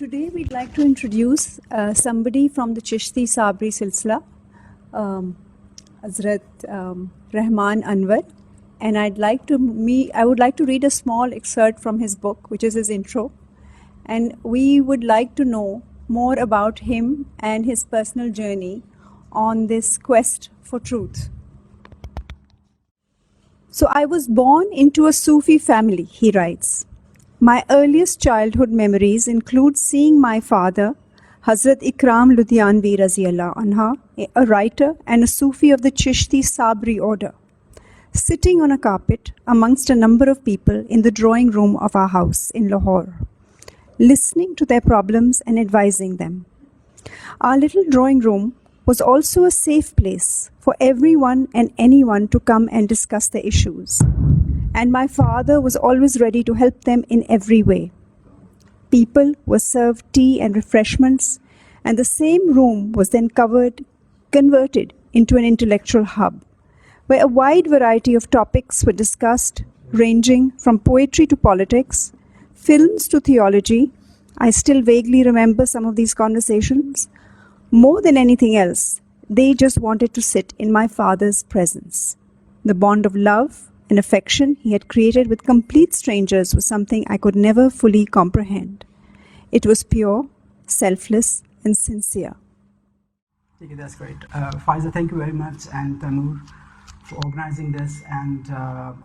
Today we'd like to introduce somebody from the Chishti Sabri Silsila, Hazrat Rehman Anwar, and I would like to read a small excerpt from his book, which is his intro, and we would like to know more about him and his personal journey on this quest for truth. So I was born into a Sufi family, he writes. My earliest childhood memories include seeing my father, Hazrat Ikram Ludhianvi Raziyallahu Anha, a writer and a Sufi of the Chishti Sabri order, sitting on a carpet amongst a number of people in the drawing room of our house in Lahore, listening to their problems and advising them. Our little drawing room was also a safe place for everyone and anyone to come and discuss their issues. And my father was always ready to help them in every way. People were served tea and refreshments, and the same room was then converted into an intellectual hub, where a wide variety of topics were discussed, ranging from poetry to politics, films to theology. I still vaguely remember some of these conversations. More than anything else, they just wanted to sit in my father's presence. The bond of love and affection he had created with complete strangers was something I could never fully comprehend. It was pure, selfless, and sincere. Okay, that's great. Fyza, thank you very much, and Tanur for organizing this, and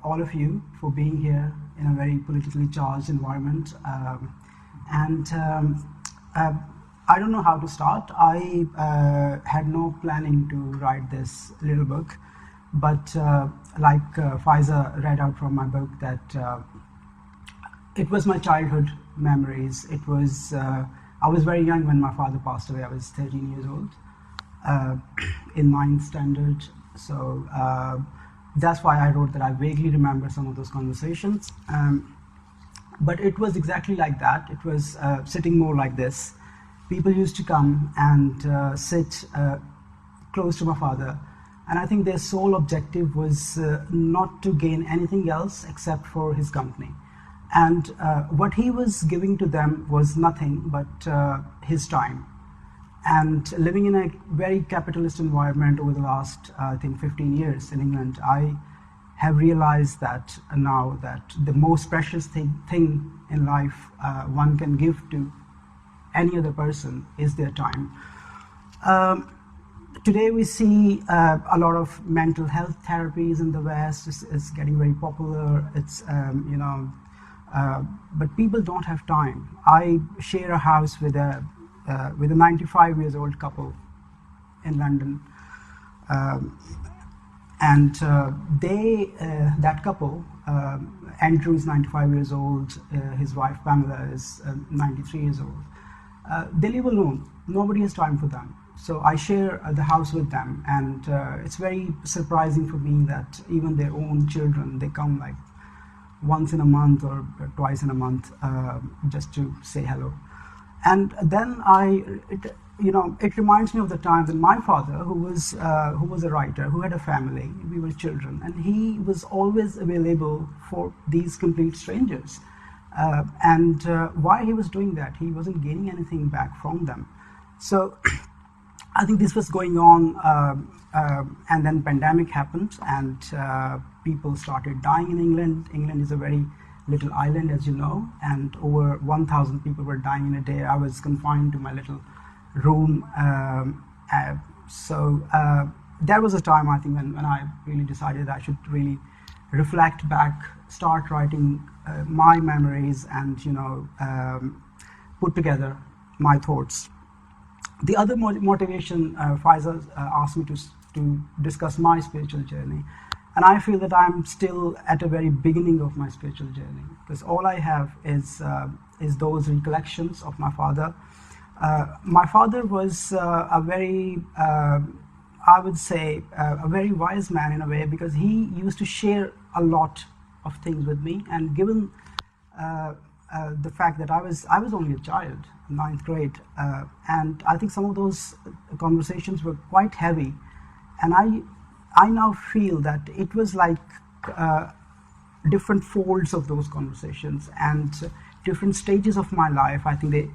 all of you for being here in a very politically charged environment. I don't know how to start. I had no planning to write this little book. But like Fyza read out from my book, that it was my childhood memories. It was I was very young when my father passed away. I was 13 years old in 9th standard. So that's why I wrote that I vaguely remember some of those conversations. But it was exactly like that. It was sitting more like this. People used to come and sit close to my father. And I think their sole objective was not to gain anything else except for his company. And what he was giving to them was nothing but his time. And living in a very capitalist environment over the last, I think, 15 years in England, I have realized that now that the most precious thing in life one can give to any other person is their time. Today we see a lot of mental health therapies in the West. It's getting very popular. It's but people don't have time. I share a house with a 95 years old couple in London, and that couple, Andrew is 95 years old. His wife Pamela is 93 years old. They live alone. Nobody has time for them. So I share the house with them, and it's very surprising for me that even their own children, they come like once in a month or twice in a month just to say hello. And then it reminds me of the time that my father, who was a writer, who had a family, we were children, and he was always available for these complete strangers. And why he was doing that? He wasn't gaining anything back from them. So I think this was going on, and then pandemic happened, and people started dying in England. England is a very little island, as you know, and over 1,000 people were dying in a day. I was confined to my little room. So there was a time, I think, when I really decided I should really reflect back, start writing my memories, and put together my thoughts. The other motivation, Fyza asked me to discuss my spiritual journey, and I feel that I'm still at the very beginning of my spiritual journey, because all I have is those recollections of my father. My father was a very, I would say, a very wise man in a way, because he used to share a lot of things with me, and given the fact that I was only a child, 9th grade, and I think some of those conversations were quite heavy, and I now feel that it was like different folds of those conversations and different stages of my life. I think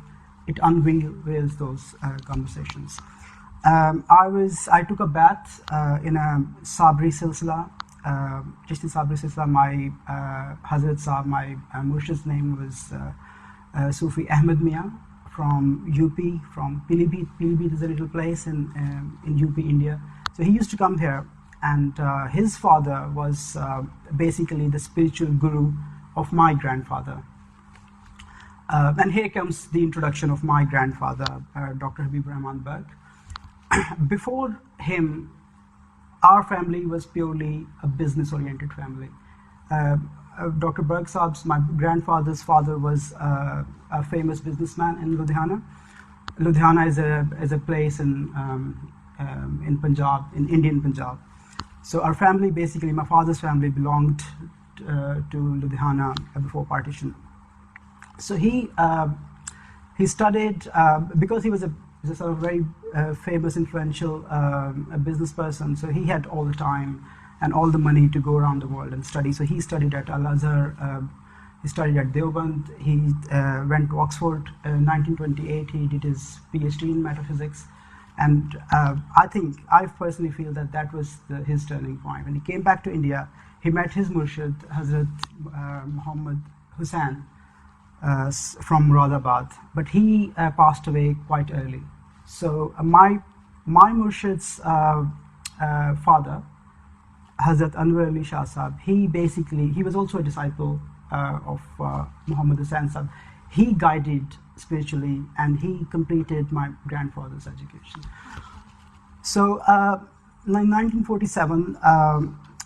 it unveils those conversations. I took a bath in a Sabri silsila, Chishti Sabri silsila. My Hazrat Sahab, my Murshid's name was Sufi Ahmed Mian from UP, from Pilibhit. Pilibhit is a little place in UP, India. So he used to come here, and his father was basically the spiritual guru of my grandfather. And here comes the introduction of my grandfather, Dr. Habib Rehman Barq. Before him, our family was purely a business-oriented family. Dr. Barq Saab's, my grandfather's father, was a famous businessman in Ludhiana. Ludhiana is a place in Punjab, in Indian Punjab. So our family, basically, my father's family belonged to Ludhiana before partition. So he studied, because he was a sort of very famous, influential business person, so he had all the time and all the money to go around the world and study. So he studied at Azhar, he studied at Deoband, he went to Oxford in 1928, he did his PhD in metaphysics. And I personally feel that was his turning point. When he came back to India, he met his Murshid, Hazrat Muhammad Hussain, from Muradabad, but he passed away quite early. So my Murshid's father, Hazrat Anwar Ali Shah Sahab, he was also a disciple of Muhammad Hussain Sahab. He guided spiritually, and he completed my grandfather's education. So in 1947,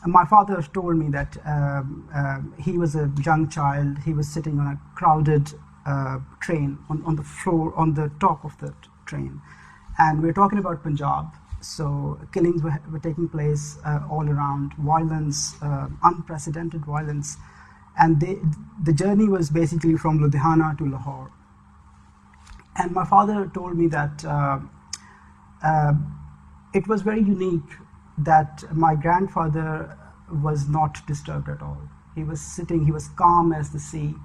my father told me that he was a young child. He was sitting on a crowded train on the floor, on the top of the train, and we're talking about Punjab. So killings were taking place all around, violence, unprecedented violence, and the journey was basically from Ludhiana to Lahore. And my father told me that it was very unique that my grandfather was not disturbed at all. He was sitting, he was calm as the sea,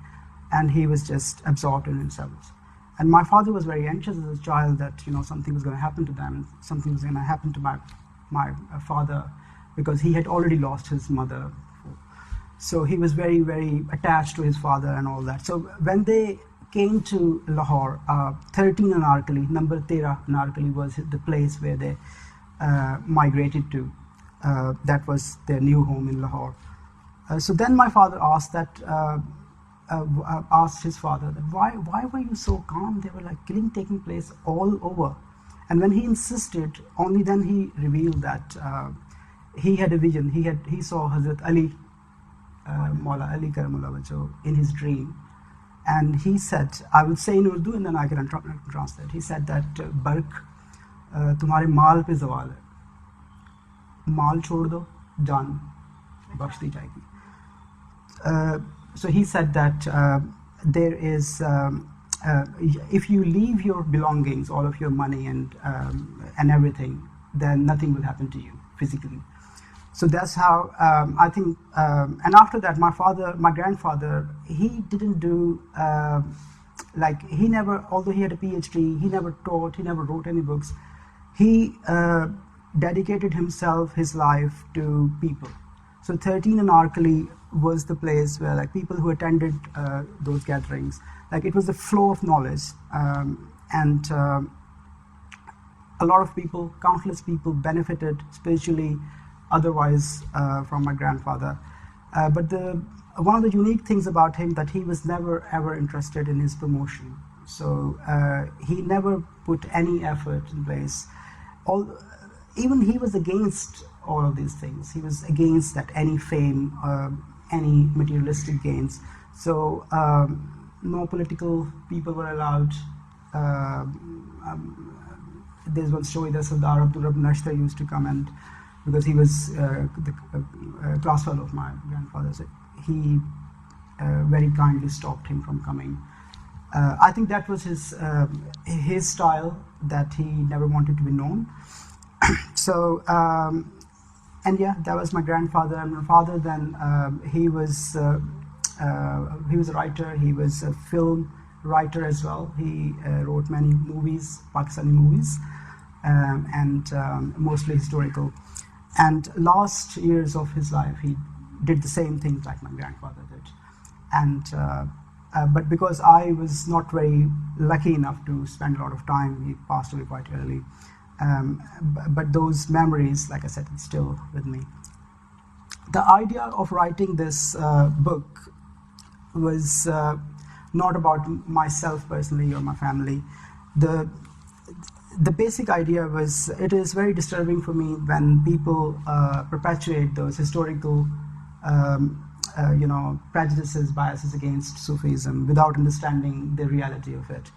and he was just absorbed in himself. And my father was very anxious as a child that something was going to happen to them, something was going to happen to my father, because he had already lost his mother. So he was very, very attached to his father and all that. So when they came to Lahore, 13 Anarkali, number 13 Anarkali was the place where they migrated to. That was their new home in Lahore. So then my father asked his father that why were you so calm? There were like killing taking place all over. And when he insisted, only then he revealed that he had a vision. He saw Hazrat Ali, Maula Ali Karamullah Wajho, in his dream. And he said, I will say in Urdu and then I can translate. He said that Barq, तुम्हारे माल पे ज़वाल है, माल छोड़ दो, जान बख्श दी जाएगी. So he said that there is, if you leave your belongings, all of your money and everything, then nothing will happen to you physically. So that's how I think. And after that, my grandfather, he didn't do he never, although he had a PhD, he never taught, he never wrote any books. He dedicated himself, his life, to people. So 13 Anarkali was the place where people who attended those gatherings, it was a flow of knowledge, and a lot of people, countless people benefited spiritually, otherwise from my grandfather. But one of the unique things about him that he was never ever interested in his promotion. So he never put any effort in place. Even he was against all of these things. He was against that any fame, any materialistic gains. So no political people were allowed. There's one story that Sardar Abdul Rabb Nashtar used to come, and because he was the class fellow of my grandfather, so he very kindly stopped him from coming. I think that was his style, that he never wanted to be known. So, and yeah, that was my grandfather. And my father then, he was a writer, he was a film writer as well. He wrote many movies, Pakistani movies, and mostly historical. And last years of his life, he did the same things like my grandfather did. And but because I was not very lucky enough to spend a lot of time, he passed away quite early. But those memories, like I said, it's still with me. The idea of writing this book was not about myself personally or my family. The basic idea was, it is very disturbing for me when people perpetuate those historical prejudices, biases against Sufism without understanding the reality of it.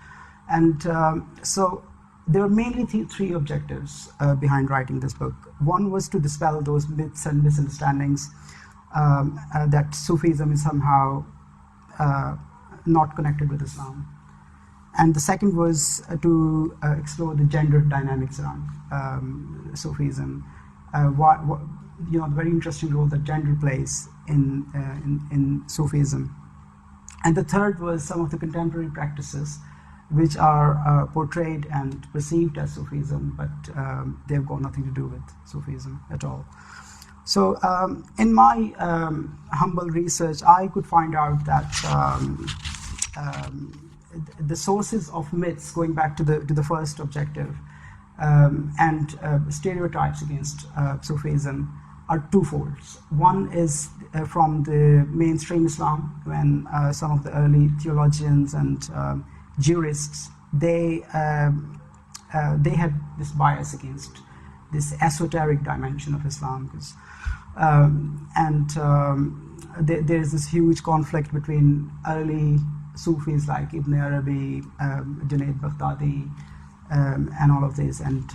And so there were mainly three objectives behind writing this book. One was to dispel those myths and misunderstandings that Sufism is somehow not connected with Islam. And the second was to explore the gender dynamics around Sufism. The very interesting role that gender plays in Sufism. And the third was some of the contemporary practices which are portrayed and perceived as Sufism, but they've got nothing to do with Sufism at all. So in my humble research, I could find out that the sources of myths, going back to the first objective, and stereotypes against Sufism are twofold. One is from the mainstream Islam, when some of the early theologians and jurists, they had this bias against this esoteric dimension of Islam, because there is this huge conflict between early Sufis like Ibn Arabi, Junaid Baghdadi, and all of this, and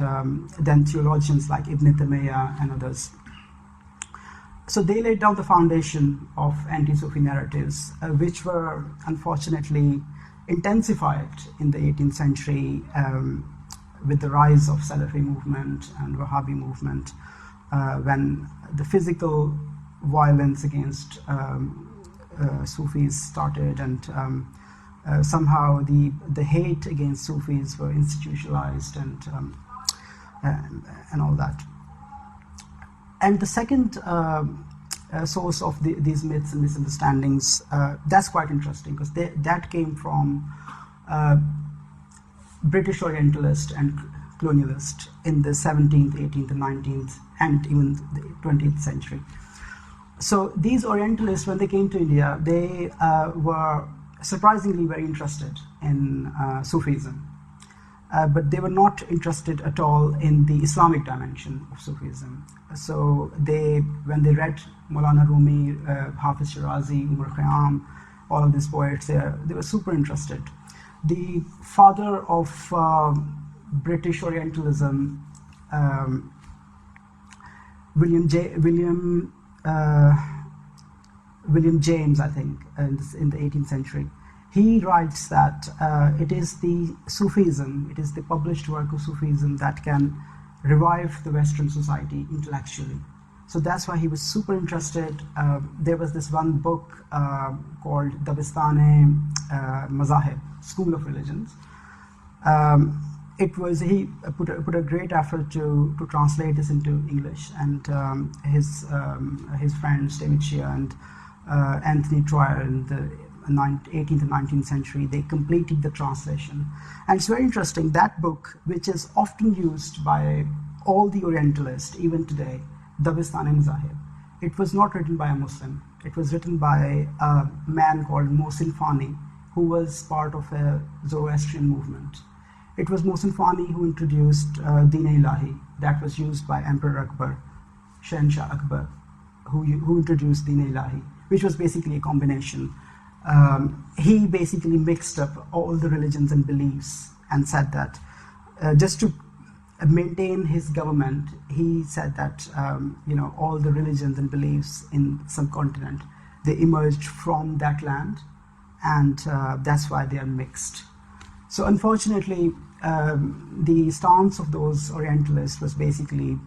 then theologians like Ibn Taymiyyah and others. So they laid down the foundation of anti-Sufi narratives, which were unfortunately intensified in the 18th century with the rise of Salafi movement and Wahhabi movement, when the physical violence against Sufis started, and somehow the hate against Sufis were institutionalized, and all that. And the second source of these myths and misunderstandings, that's quite interesting, because that came from British Orientalist and colonialist in the 17th, 18th, and 19th, and even the 20th century. So these Orientalists, when they came to India, they were surprisingly very interested in Sufism. But they were not interested at all in the Islamic dimension of Sufism. So when they read Maulana Rumi, Hafiz Shirazi, Umar Khayyam, all of these poets, they were super interested. The father of British Orientalism, William James, I think, in the 18th century, he writes that it is the Sufism, it is the published work of Sufism that can revive the Western society intellectually. So that's why he was super interested. There was this one book called Deoband Mazahib, School of Religions. He put a great effort to translate this into English, and his friends David Shea and Anthony Troyer in the 18th and 19th century, they completed the translation. And it's very interesting, that book, which is often used by all the Orientalists even today, Deoband Mazahib, it was not written by a Muslim. It was written by a man called Mohsin Fani, who was part of a Zoroastrian movement. It was Mohsin Fani who introduced Deen-e-Ilahi, that was used by Emperor Akbar, Shahanshah Akbar, who introduced Deen-e-Ilahi, which was basically a combination. He basically mixed up all the religions and beliefs and said that just to maintain his government, he said that all the religions and beliefs in some continent, they emerged from that land, and that's why they are mixed. So unfortunately, the stance of those Orientalists was basically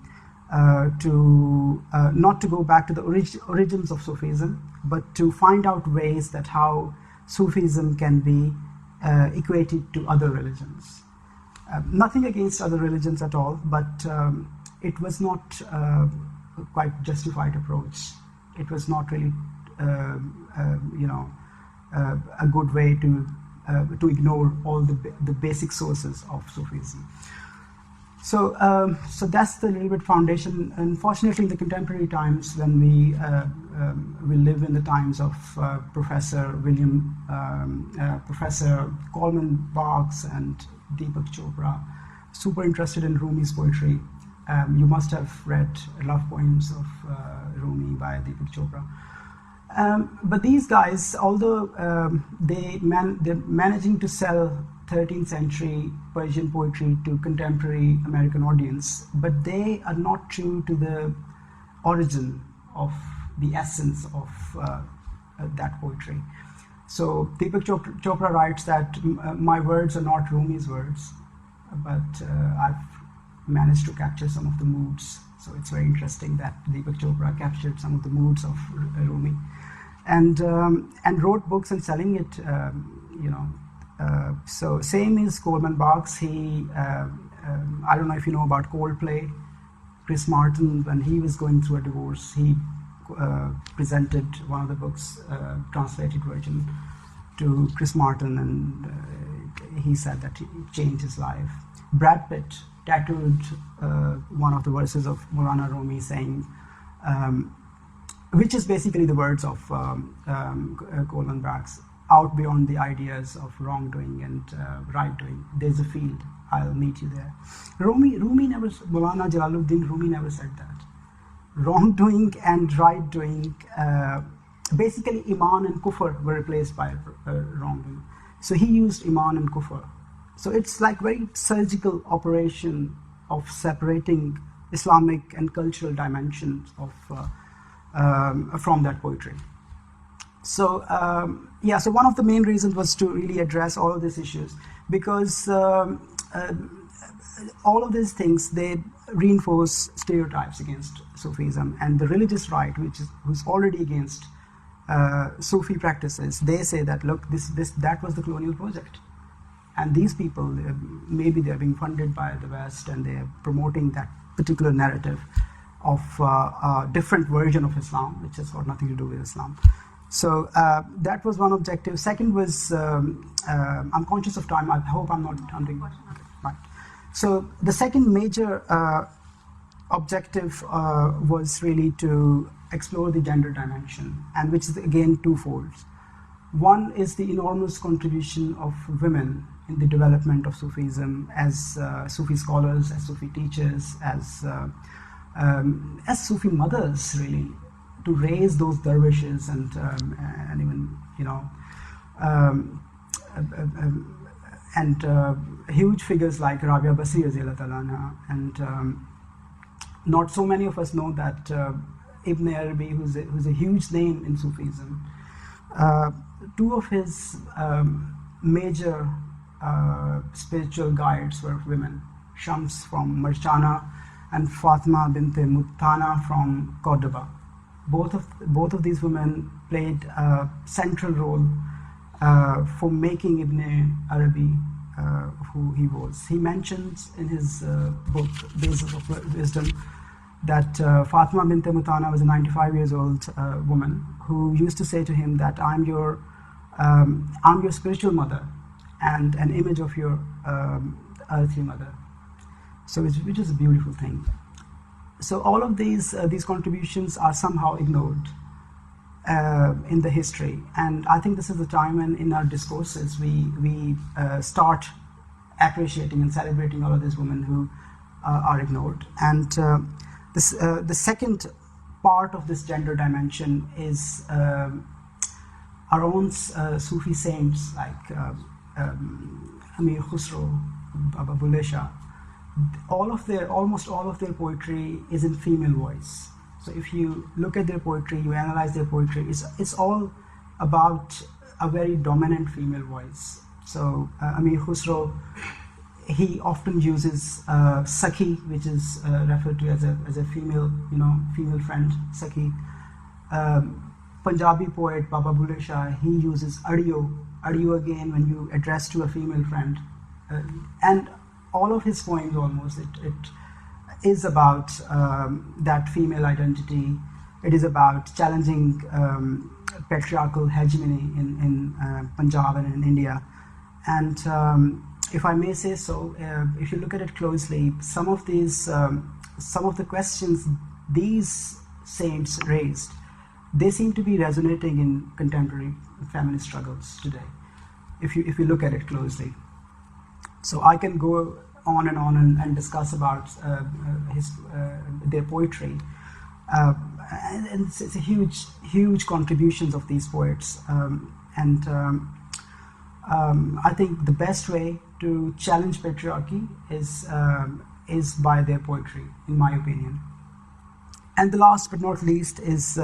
not to go back to the origins of Sufism, but to find out ways that how Sufism can be equated to other religions. Nothing against other religions at all, but it was not quite justified approach. It was not really, a good way to ignore all the basic sources of Sufism. So that's the little bit foundation. Unfortunately, in the contemporary times, when we live in the times of Professor Coleman Barks and Deepak Chopra, super interested in Rumi's poetry. You must have read love poems of Rumi by Deepak Chopra. But these guys, although they're managing to sell 13th century Persian poetry to contemporary American audience, but they are not true to the origin of the essence of that poetry. So Deepak Chopra writes that my words are not Rumi's words, but I've managed to capture some of the moods. So it's very interesting that Deepak Chopra captured some of the moods of Rumi, and wrote books and selling it. So same is Coleman Barks. He I don't know if you know about Coldplay. Chris Martin, when he was going through a divorce, he presented one of the books, translated version, to Chris Martin, and he said that it changed his life. Brad Pitt tattooed one of the verses of Maulana Rumi saying, which is basically the words of Coleman Barks, out beyond the ideas of wrongdoing and right doing, there's a field, I'll meet you there. Rumi never, Maulana Jalaluddin Rumi never said that. Wrongdoing and right doing, basically Iman and Kufr were replaced by wrongdoing. So he used Iman and Kufr. So it's like very surgical operation of separating Islamic and cultural dimensions of from that poetry. So so one of the main reasons was to really address all of these issues, because all of these things, they reinforce stereotypes against Sufism, and the religious right, who's already against Sufi practices, they say that, look, that was the colonial project, and these people, maybe they're being funded by the West, and they're promoting that particular narrative of a different version of Islam, which has got nothing to do with Islam. So that was one objective. Second was, I'm conscious of time, I hope I'm not doing okay, right. So the second major objective was really to explore the gender dimension, and which is again twofold. One is the enormous contribution of women in the development of Sufism as Sufi scholars, as Sufi teachers, as Sufi mothers, really, to raise those dervishes and even, huge figures like Rabia Basri and not so many of us know that Ibn Arabi, who's a huge name in Sufism, two of his major spiritual guides were women, Shams from Marchana and Fatima bint Muttana from Cordoba. Both of these women played a central role for making Ibn Arabi who he was. He mentions in his book Basis of Wisdom that Fatima bint Muttana was a 95 years old woman who used to say to him that I'm your spiritual mother and an image of your earthly mother. So which is a beautiful thing. So all of these contributions are somehow ignored in the history, and I think this is the time when in our discourses we start appreciating and celebrating all of these women who are ignored. And the second part of this gender dimension is our own Sufi saints like Amir Khusro, Baba Bulleh Shah. Almost all of their poetry is in female voice. So if you look at their poetry, you analyze their poetry, it's all about a very dominant female voice. So Amir Khusro, he often uses Sakhi, which is referred to as a female, female friend, Sakhi. Punjabi poet Baba Bulleh Shah, he uses Adiyo, are you again when you address to a female friend? And all of his poems almost, it is about that female identity. It is about challenging patriarchal hegemony in Punjab and in India. And if I may say so, if you look at it closely, some of the questions these saints raised, they seem to be resonating in contemporary feminist struggles today, if you look at it closely. So I can go on and discuss about their poetry, and it's a huge contributions of these poets, and I think the best way to challenge patriarchy is by their poetry, in my opinion. And the last but not least is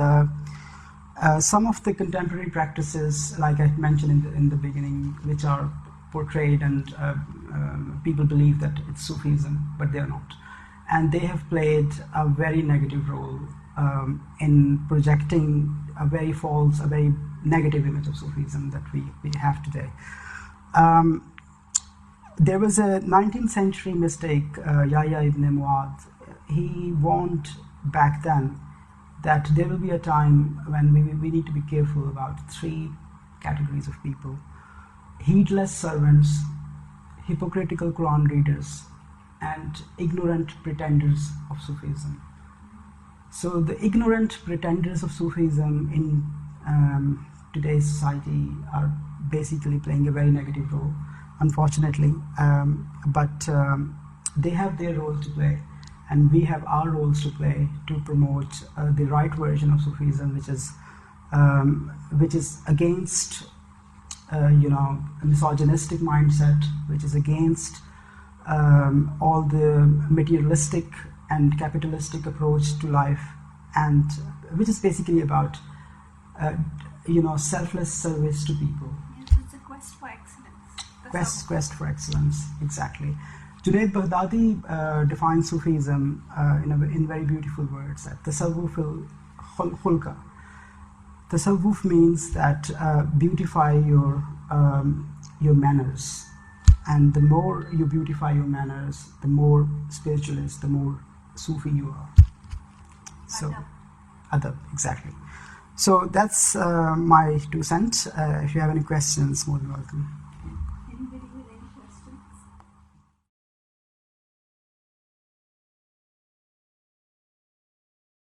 some of the contemporary practices, like I mentioned in the beginning, which are portrayed and people believe that it's Sufism, but they're not. And they have played a very negative role in projecting a very false, a very negative image of Sufism that we have today. There was a 19th century mystic, Yahya ibn Mu'adh. He warned back then that there will be a time when we need to be careful about three categories of people: heedless servants, hypocritical Quran readers, and ignorant pretenders of Sufism. So the ignorant pretenders of Sufism in today's society are basically playing a very negative role, unfortunately, but they have their role to play, and we have our roles to play to promote the right version of Sufism, which is against a misogynistic mindset, which is against all the materialistic and capitalistic approach to life, and which is basically about selfless service to people. Yes, it's a quest for excellence. Quest for excellence, exactly. Junaid Baghdadi defines Sufism in very beautiful words, that tasawwuf al-khulqa. Tasawwuf means that beautify your manners, and the more you beautify your manners, the more spiritualist, the more Sufi you are. So, adab, exactly. So that's my 2 cents. If you have any questions, more than welcome.